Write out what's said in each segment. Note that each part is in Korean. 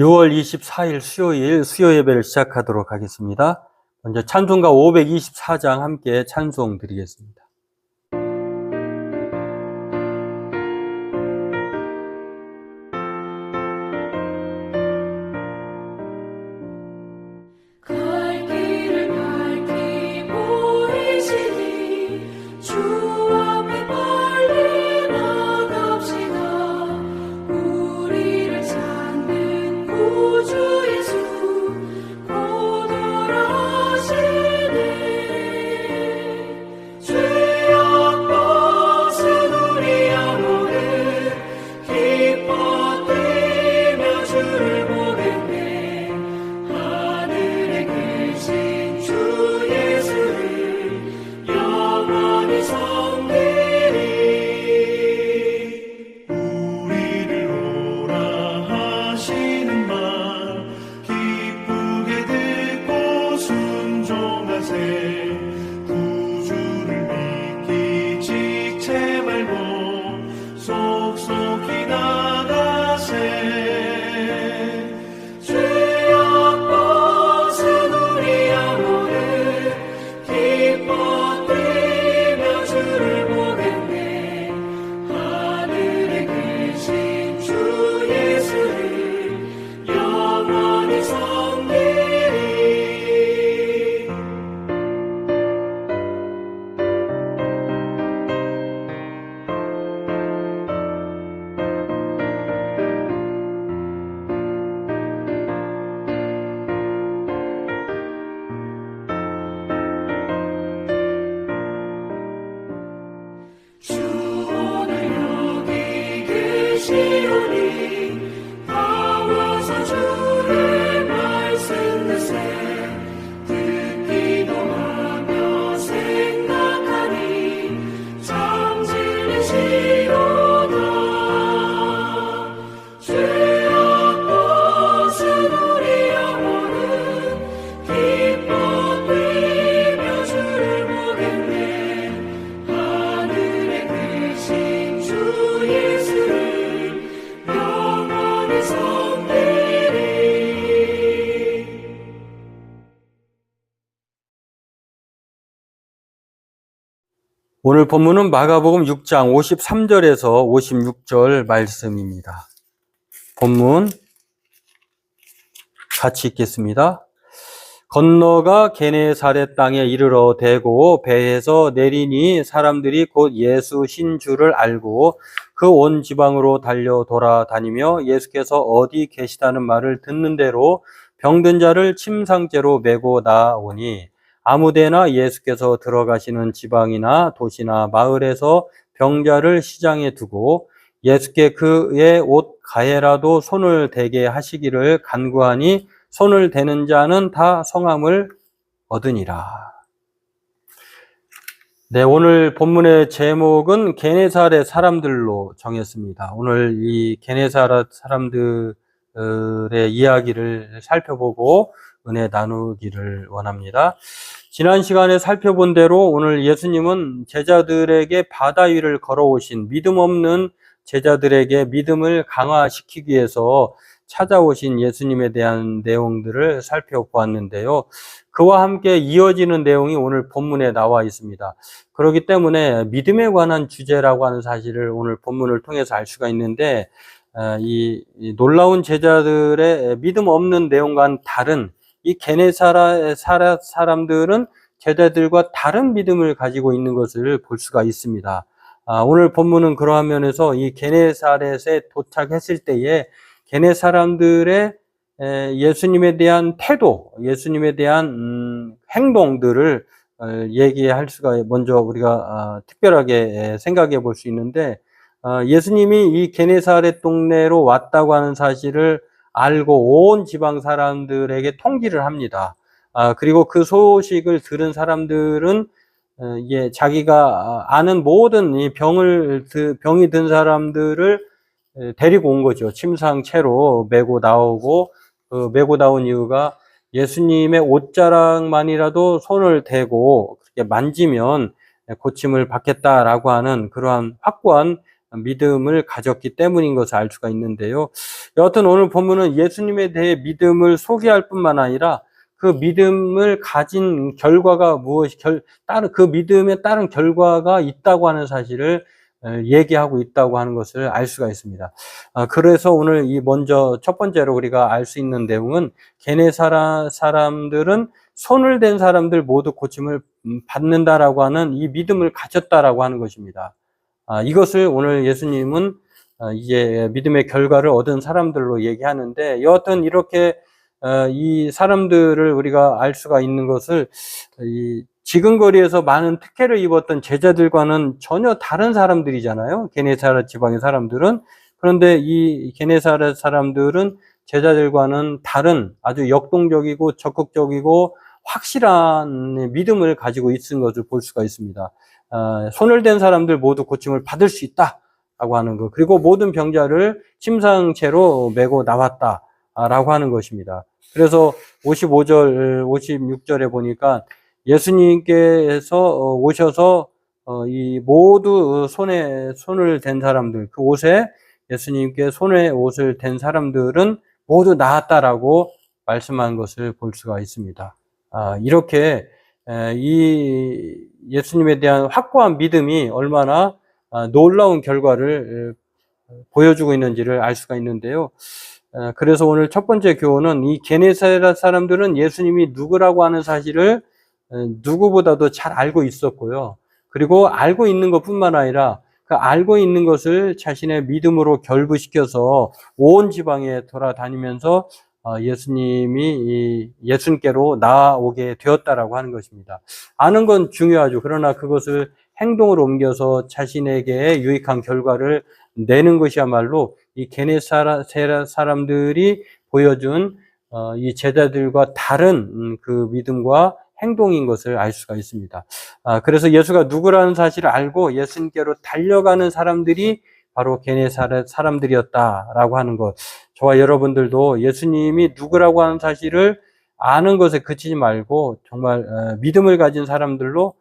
6월 24일 수요일 수요 예배를 시작하도록 하겠습니다. 먼저 찬송가 524장 함께 찬송 드리겠습니다. 오늘 본문은 마가복음 6장 53절에서 56절 말씀입니다. 본문 같이 읽겠습니다. 건너가 게네사렛 땅에 이르러 대고 배에서 내리니 사람들이 곧 예수신 줄을 알고 그 온 지방으로 달려 돌아다니며 예수께서 어디 계시다는 말을 듣는 대로 병든 자를 침상째로 메고 나오니 아무데나 예수께서 들어가시는 지방이나 도시나 마을에서 병자를 시장에 두고 예수께 그의 옷 가에라도 손을 대게 하시기를 간구하니 손을 대는 자는 다 성함을 얻으니라. 네, 오늘 본문의 제목은 게네사렛 사람들로 정했습니다. 오늘 이 게네사렛 사람들의 이야기를 살펴보고 은혜 나누기를 원합니다. 지난 시간에 살펴본 대로 오늘 예수님은 제자들에게 바다 위를 걸어오신 믿음 없는 제자들에게 믿음을 강화시키기 위해서 찾아오신 예수님에 대한 내용들을 살펴보았는데요. 그와 함께 이어지는 내용이 오늘 본문에 나와 있습니다. 그렇기 때문에 믿음에 관한 주제라고 하는 사실을 오늘 본문을 통해서 알 수가 있는데, 이 놀라운 제자들의 믿음 없는 내용과는 다른 이 게네사렛 사람들은 제자들과 다른 믿음을 가지고 있는 것을 볼 수가 있습니다. 오늘 본문은 그러한 면에서 이 게네사렛에 도착했을 때에 게네 사람들의 예수님에 대한 태도, 예수님에 대한 행동들을 얘기할 수가 먼저 우리가 특별하게 생각해 볼 수 있는데, 예수님이 이 게네사렛 동네로 왔다고 하는 사실을 알고 온 지방 사람들에게 통지를 합니다. 그리고 그 소식을 들은 사람들은 자기가 아는 모든 이 병이 든 사람들을 데리고 온 거죠. 침상채로 메고 나오고, 메고 나온 이유가 예수님의 옷자락만이라도 손을 대고 그렇게 만지면 고침을 받겠다라고 하는 그러한 확고한 믿음을 가졌기 때문인 것을 알 수가 있는데요. 여하튼 오늘 본문은 예수님에 대해 믿음을 소개할 뿐만 아니라 그 믿음을 가진 결과가 그 믿음에 따른 결과가 있다고 하는 사실을 얘기하고 있다고 하는 것을 알 수가 있습니다. 그래서 오늘 먼저 첫 번째로 우리가 알 수 있는 내용은 게네사라 사람들은 손을 댄 사람들 모두 고침을 받는다라고 하는 이 믿음을 가졌다라고 하는 것입니다. 이것을 오늘 예수님은 이제 믿음의 결과를 얻은 사람들로 얘기하는데, 여하튼 이렇게 이 사람들을 우리가 알 수가 있는 것을 지근거리에서 많은 특혜를 입었던 제자들과는 전혀 다른 사람들이잖아요. 게네사라 지방의 사람들은. 그런데 이 게네사라 사람들은 제자들과는 다른 아주 역동적이고 적극적이고 확실한 믿음을 가지고 있은 것을 볼 수가 있습니다. 손을 댄 사람들 모두 고침을 받을 수 있다라고 하는 것, 그리고 모든 병자를 침상채로 메고 나왔다라고 하는 것입니다. 그래서 55절, 56절에 보니까 예수님께서 오셔서 이 모두 손을 댄 사람들, 그 옷에 예수님께 손에 옷을 댄 사람들은 모두 나았다라고 말씀한 것을 볼 수가 있습니다. 이렇게 이 예수님에 대한 확고한 믿음이 얼마나 놀라운 결과를 보여주고 있는지를 알 수가 있는데요. 그래서 오늘 첫 번째 교훈은 이 게네사렛 사람들은 예수님이 누구라고 하는 사실을 누구보다도 잘 알고 있었고요. 그리고 알고 있는 것뿐만 아니라 그 알고 있는 것을 자신의 믿음으로 결부시켜서 온 지방에 돌아다니면서 예수님께로 나아오게 되었다라고 하는 것입니다. 아는 건 중요하죠. 그러나 그것을 행동으로 옮겨서 자신에게 유익한 결과를 내는 것이야말로 이 게네사렛 사람들이 보여준 이 제자들과 다른 그 믿음과 행동인 것을 알 수가 있습니다. 그래서 예수가 누구라는 사실을 알고 예수님께로 달려가는 사람들이 바로 게네사렛 사람들이었다라고 하는 것. 저와 여러분들도 예수님이 누구라고 하는 사실을 아는 것에 그치지 말고 정말 믿음을 가진 사람들로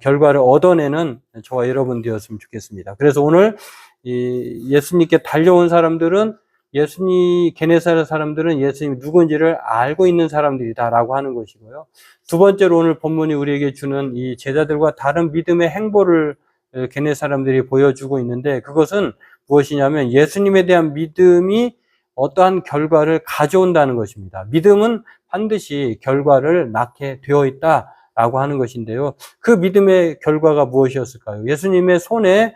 결과를 얻어내는 저와 여러분 되었으면 좋겠습니다. 그래서 오늘 예수님께 달려온 사람들은 게네사렛 사람들은 예수님이 누군지를 알고 있는 사람들이다라고 하는 것이고요. 두 번째로 오늘 본문이 우리에게 주는 이 제자들과 다른 믿음의 행보를 게네사렛 사람들이 보여주고 있는데, 그것은 무엇이냐면 예수님에 대한 믿음이 어떠한 결과를 가져온다는 것입니다. 믿음은 반드시 결과를 낳게 되어 있다라고 하는 것인데요. 그 믿음의 결과가 무엇이었을까요? 예수님의 손에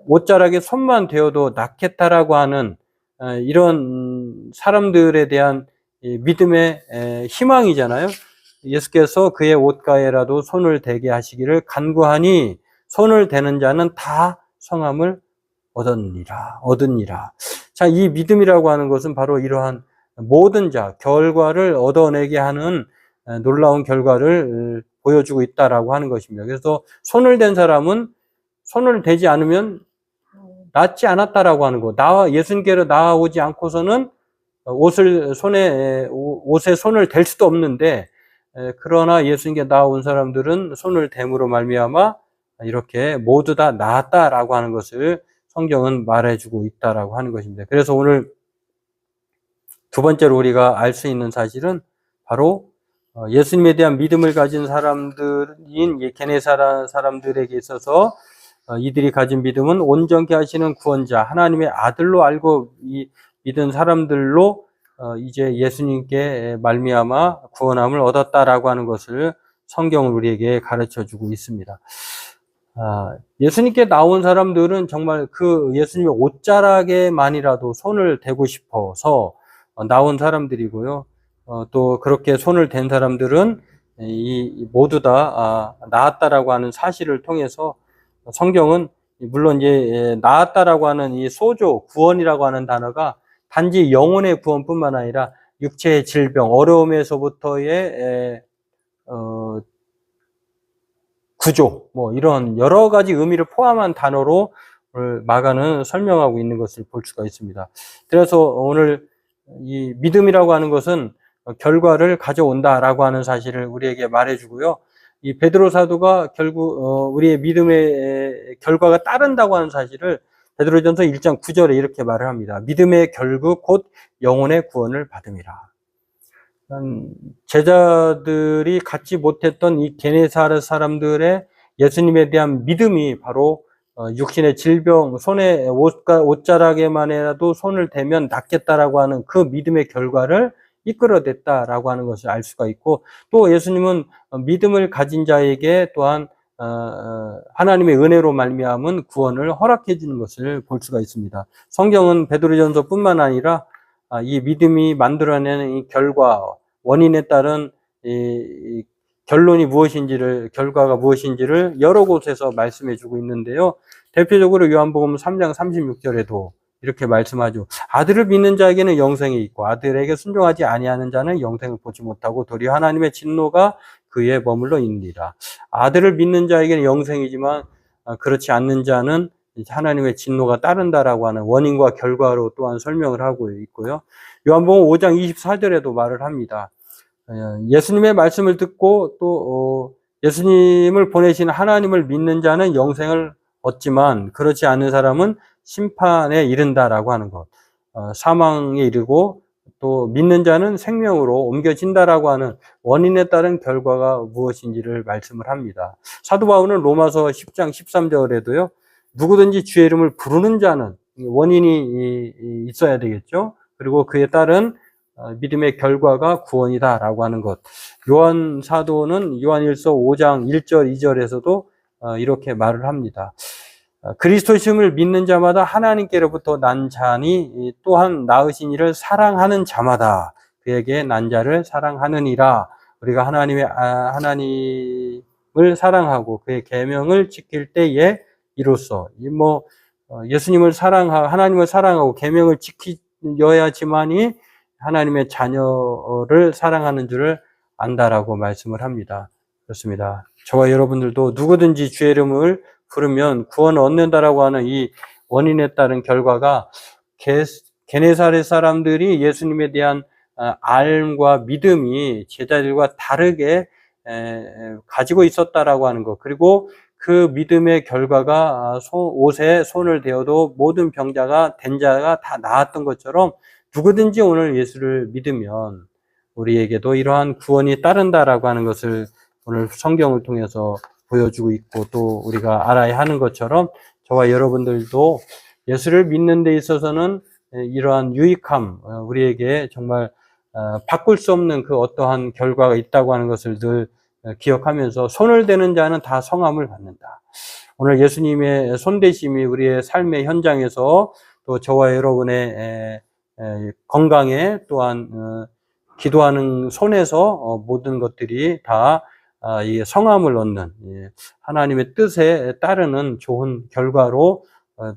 옷자락에 손만 대어도 낫겠다라고 하는 이런 사람들에 대한 믿음의 희망이잖아요. 예수께서 그의 옷가에라도 손을 대게 하시기를 간구하니 손을 대는 자는 다 성함을 얻으니라. 자, 이 믿음이라고 하는 것은 바로 이러한 모든 결과를 얻어내게 하는 놀라운 결과를 보여주고 있다라고 하는 것입니다. 그래서 손을 댄 사람은 손을 대지 않으면 낫지 않았다라고 하는 것. 예수님께로 나아오지 않고서는 옷에 손을 댈 수도 없는데, 그러나 예수님께 나아온 사람들은 손을 댐으로 말미암아 이렇게 모두 다 나았다라고 하는 것을 성경은 말해주고 있다라고 하는 것입니다. 그래서 오늘 두 번째로 우리가 알 수 있는 사실은 바로 예수님에 대한 믿음을 가진 사람들인 게네사렛 사람들에게 있어서 이들이 가진 믿음은 온전케 하시는 구원자, 하나님의 아들로 알고 믿은 사람들로 이제 예수님께 말미암아 구원함을 얻었다라고 하는 것을 성경은 우리에게 가르쳐주고 있습니다. 예수님께 나온 사람들은 정말 그 예수님의 옷자락에만이라도 손을 대고 싶어서 나온 사람들이고요. 또 그렇게 손을 댄 사람들은 모두 다 나았다라고 하는 사실을 통해서 성경은 물론 이제 나았다라고 하는 이 소조, 구원이라고 하는 단어가 단지 영혼의 구원뿐만 아니라 육체의 질병, 어려움에서부터의 구조, 이런 여러 가지 의미를 포함한 단어로 마가는 설명하고 있는 것을 볼 수가 있습니다. 그래서 오늘 이 믿음이라고 하는 것은 결과를 가져온다라고 하는 사실을 우리에게 말해주고요. 이 베드로 사도가 결국 우리의 믿음의 결과가 따른다고 하는 사실을 베드로전서 1장 9절에 이렇게 말을 합니다. 믿음의 결국 곧 영혼의 구원을 받음이라. 제자들이 갖지 못했던 이 게네사렛 사람들의 예수님에 대한 믿음이 바로 육신의 질병, 손에 옷자락에만이라도 손을 대면 낫겠다라고 하는 그 믿음의 결과를 이끌어냈다라고 하는 것을 알 수가 있고, 또 예수님은 믿음을 가진 자에게 또한 하나님의 은혜로 말미암은 구원을 허락해 주는 것을 볼 수가 있습니다. 성경은 베드로전서뿐만 아니라 이 믿음이 만들어내는 이 결과, 원인에 따른 이 결론이 무엇인지를, 결과가 무엇인지를 여러 곳에서 말씀해 주고 있는데요. 대표적으로 요한복음 3장 36절에도 이렇게 말씀하죠. 아들을 믿는 자에게는 영생이 있고 아들에게 순종하지 아니하는 자는 영생을 보지 못하고 도리어 하나님의 진노가 그에 머물러 있느니라. 아들을 믿는 자에게는 영생이지만 그렇지 않는 자는 하나님의 진노가 따른다라고 하는 원인과 결과로 또한 설명을 하고 있고요. 요한복음 5장 24절에도 말을 합니다. 예수님의 말씀을 듣고 또 예수님을 보내신 하나님을 믿는 자는 영생을 얻지만 그렇지 않은 사람은 심판에 이른다라고 하는 것, 사망에 이르고 또 믿는 자는 생명으로 옮겨진다라고 하는 원인에 따른 결과가 무엇인지를 말씀을 합니다. 사도 바울은 로마서 10장 13절에도요. 누구든지 주의 이름을 부르는 자는 원인이 있어야 되겠죠. 그리고 그에 따른 믿음의 결과가 구원이다라고 하는 것. 요한 사도는 요한일서 5장 1절 2절에서도 이렇게 말을 합니다. 그리스도심을 믿는 자마다 하나님께로부터 난 자니 또한 낳으신 이를 사랑하는 자마다 그에게 난 자를 사랑하느니라. 우리가 하나님을 사랑하고 그의 계명을 지킬 때에 이로써 예수님을 사랑하고 하나님을 사랑하고 계명을 지켜야지만이 하나님의 자녀를 사랑하는 줄을 안다라고 말씀을 합니다. 그렇습니다. 저와 여러분들도 누구든지 주의 이름을 부르면 구원을 얻는다라고 하는 이 원인에 따른 결과가 게네사렛 사람들이 예수님에 대한 알과 믿음이 제자들과 다르게 가지고 있었다라고 하는 것, 그리고 그 믿음의 결과가 옷에 손을 대어도 모든 병자가 된 자가 다 나았던 것처럼 누구든지 오늘 예수를 믿으면 우리에게도 이러한 구원이 따른다라고 하는 것을 오늘 성경을 통해서 보여주고 있고 또 우리가 알아야 하는 것처럼 저와 여러분들도 예수를 믿는 데 있어서는 이러한 유익함, 우리에게 정말 바꿀 수 없는 그 어떠한 결과가 있다고 하는 것을 늘 기억하면서 손을 대는 자는 다 성함을 받는다. 오늘 예수님의 손대심이 우리의 삶의 현장에서 또 저와 여러분의 건강에 또한 기도하는 손에서 모든 것들이 다 이 성함을 얻는 하나님의 뜻에 따르는 좋은 결과로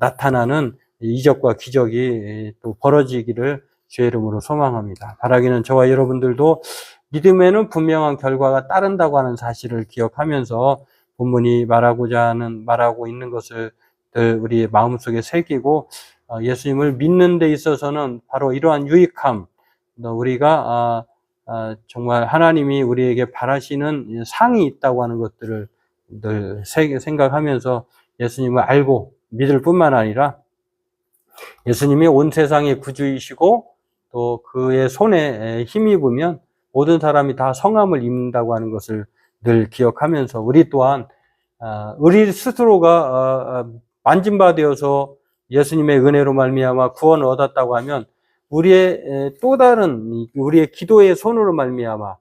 나타나는 이적과 기적이 또 벌어지기를 주의 이름으로 소망합니다. 바라기는 저와 여러분들도 믿음에는 분명한 결과가 따른다고 하는 사실을 기억하면서 본문이 말하고 있는 것을 우리의 마음속에 새기고 예수님을 믿는 데 있어서는 바로 이러한 유익함, 우리가 정말 하나님이 우리에게 바라시는 상이 있다고 하는 것들을 늘 생각하면서 예수님을 알고 믿을 뿐만 아니라 예수님이 온 세상의 구주이시고 또 그의 손에 힘입으면 모든 사람이 다 성함을 입는다고 하는 것을 늘 기억하면서 우리 또한 우리 스스로가 만진바 되어서 예수님의 은혜로 말미암아 구원을 얻었다고 하면 우리의 또 다른 우리의 기도의 손으로 말미암아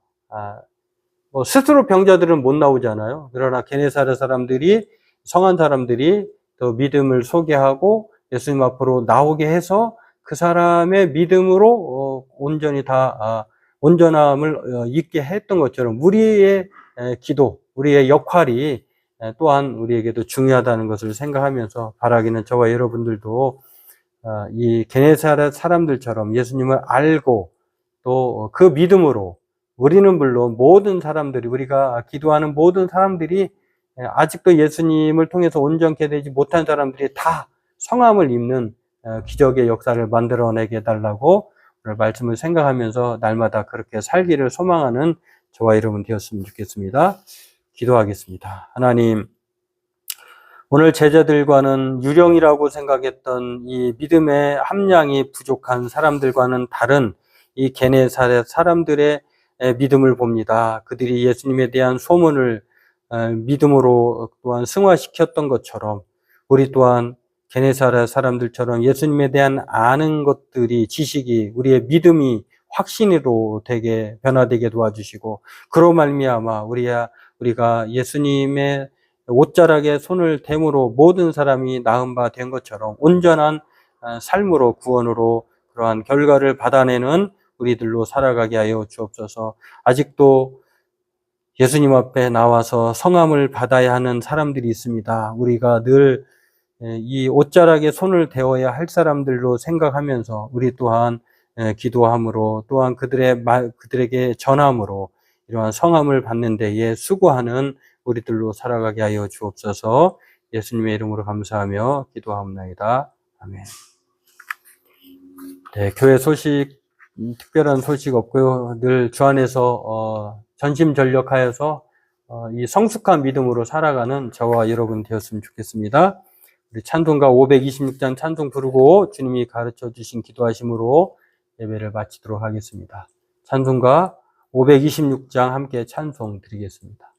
스스로 병자들은 못 나오잖아요. 그러나 게네사렛 사람들이 성한 사람들이 또 믿음을 소개하고 예수님 앞으로 나오게 해서 그 사람의 믿음으로 온전히 다 온전함을 있게 했던 것처럼 우리의 기도, 우리의 역할이 또한 우리에게도 중요하다는 것을 생각하면서 바라기는 저와 여러분들도 이 게네사렛 사람들처럼 예수님을 알고 또 그 믿음으로 우리는 물론 모든 사람들이 우리가 기도하는 모든 사람들이 아직도 예수님을 통해서 온전케 되지 못한 사람들이 다 성함을 입는 기적의 역사를 만들어내게 해달라고 오늘 말씀을 생각하면서 날마다 그렇게 살기를 소망하는 저와 여러분 되었으면 좋겠습니다. 기도하겠습니다. 하나님, 오늘 제자들과는 유령이라고 생각했던 이 믿음의 함량이 부족한 사람들과는 다른 이 게네사렛 사람들의 믿음을 봅니다. 그들이 예수님에 대한 소문을 믿음으로 또한 승화시켰던 것처럼 우리 또한 게네사렛 사람들처럼 예수님에 대한 아는 것들이, 지식이 우리의 믿음이 확신으로 되게 변화되게 도와주시고, 그로 말미암아 우리가 예수님의 옷자락에 손을 대므로 모든 사람이 나은 바 된 것처럼 온전한 삶으로, 구원으로 그러한 결과를 받아내는 우리들로 살아가게 하여 주옵소서. 아직도 예수님 앞에 나와서 성함을 받아야 하는 사람들이 있습니다. 우리가 늘 이 옷자락에 손을 대어야 할 사람들로 생각하면서 우리 또한 기도함으로, 또한 그들에게 전함으로 이러한 성함을 받는 데에 수고하는 우리들로 살아가게 하여 주옵소서. 예수님의 이름으로 감사하며 기도하옵나이다. 아멘. 네, 교회 소식, 특별한 소식 없고요. 늘 주 안에서 전심전력하여서 이 성숙한 믿음으로 살아가는 저와 여러분 되었으면 좋겠습니다. 우리 찬송가 526장 찬송 부르고 주님이 가르쳐 주신 기도하심으로 예배를 마치도록 하겠습니다. 찬송가 526장 함께 찬송 드리겠습니다.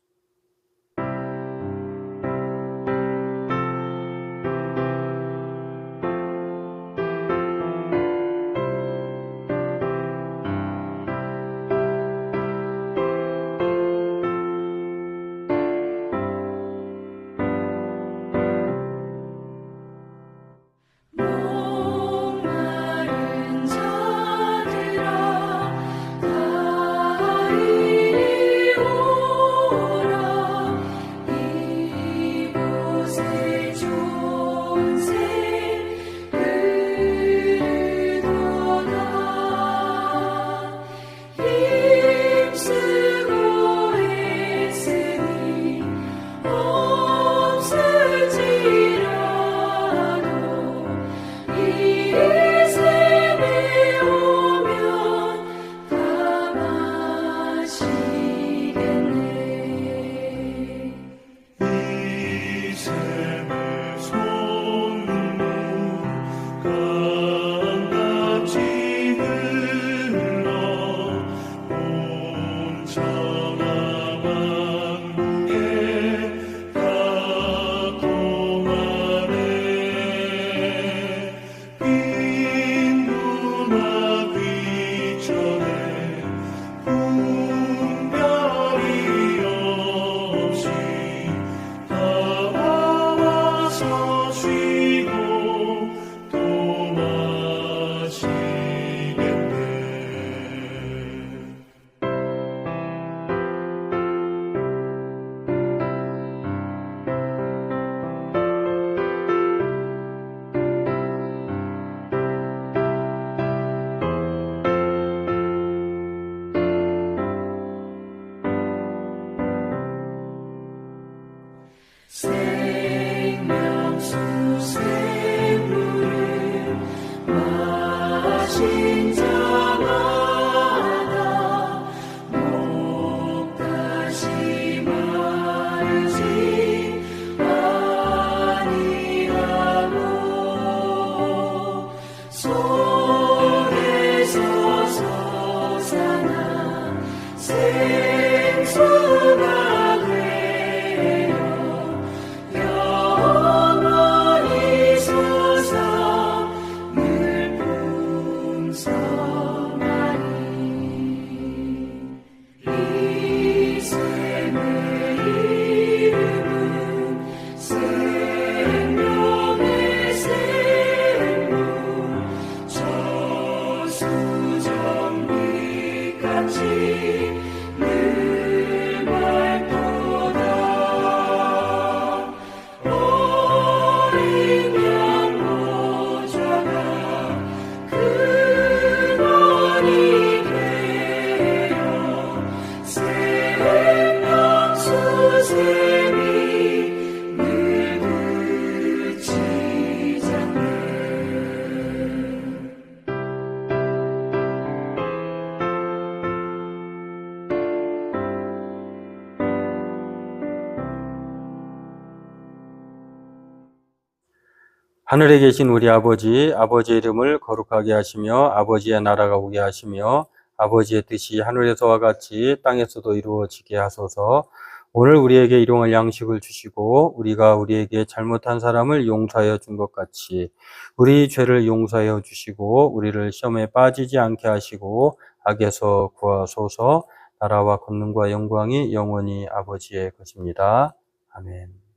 하늘에 계신 우리 아버지, 아버지의 이름을 거룩하게 하시며 아버지의 나라가 오게 하시며 아버지의 뜻이 하늘에서와 같이 땅에서도 이루어지게 하소서. 오늘 우리에게 일용할 양식을 주시고 우리가 우리에게 잘못한 사람을 용서하여 준 것 같이 우리 죄를 용서하여 주시고 우리를 시험에 빠지지 않게 하시고 악에서 구하소서. 나라와 권능과 영광이 영원히 아버지의 것입니다. 아멘.